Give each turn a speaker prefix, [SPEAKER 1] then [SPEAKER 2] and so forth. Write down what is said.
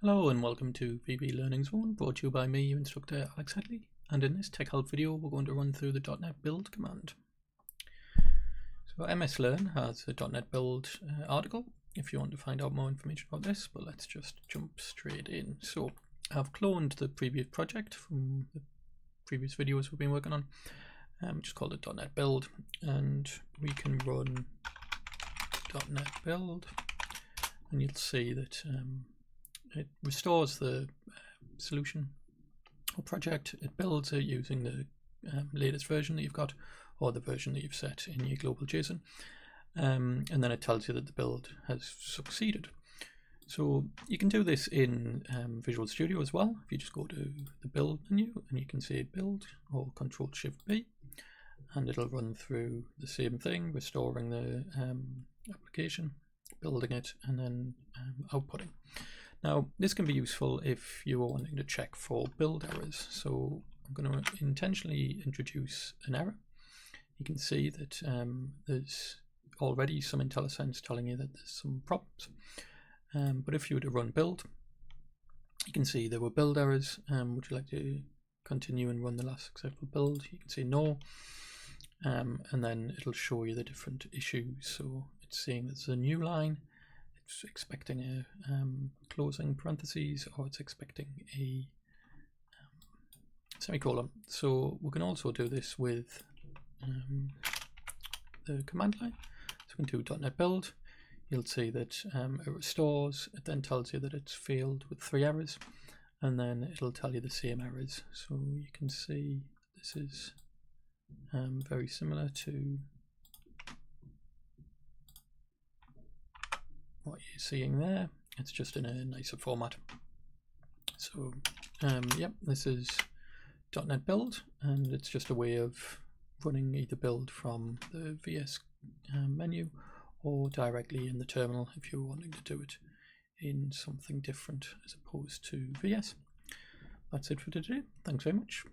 [SPEAKER 1] Hello and welcome to VB Learning Zone, brought to you by me, instructor Alex Hadley. And in this tech help video, we're going to run through the .NET build command. So MSLearn has a .NET build article if you want to find out more information about this, but let's just jump straight in. So I've cloned the previous project from the previous videos we've been working on, just called it .NET build, and we can run .NET build, and you'll see that it restores the solution or project. It builds it using the latest version that you've got or the version that you've set in your global JSON, and then it tells you that the build has succeeded. So you can do this in Visual Studio as well. If you just go to the build menu and you can say build or Control-Shift-B, and it'll run through the same thing, restoring the application, building it, and then outputting. Now, this can be useful if you are wanting to check for build errors. So I'm going to intentionally introduce an error. You can see that there's already some IntelliSense telling you that there's some problems. But if you were to run build, you can see there were build errors. Would you like to continue and run the last successful build? You can say no. And then it'll show you the different issues. So it's saying there's a new line. It's expecting a closing parentheses, or it's expecting a semicolon. So we can also do this with the command line. So we can do .NET build. You'll see that it restores. It then tells you that it's failed with 3 errors, and then it'll tell you the same errors. So you can see this is very similar to what you're seeing there. It's just in a nicer format. So yep, this is .NET build, and it's just a way of running either build from the VS menu or directly in the terminal if you're wanting to do it in something different as opposed to VS. That's it for today. Thanks very much.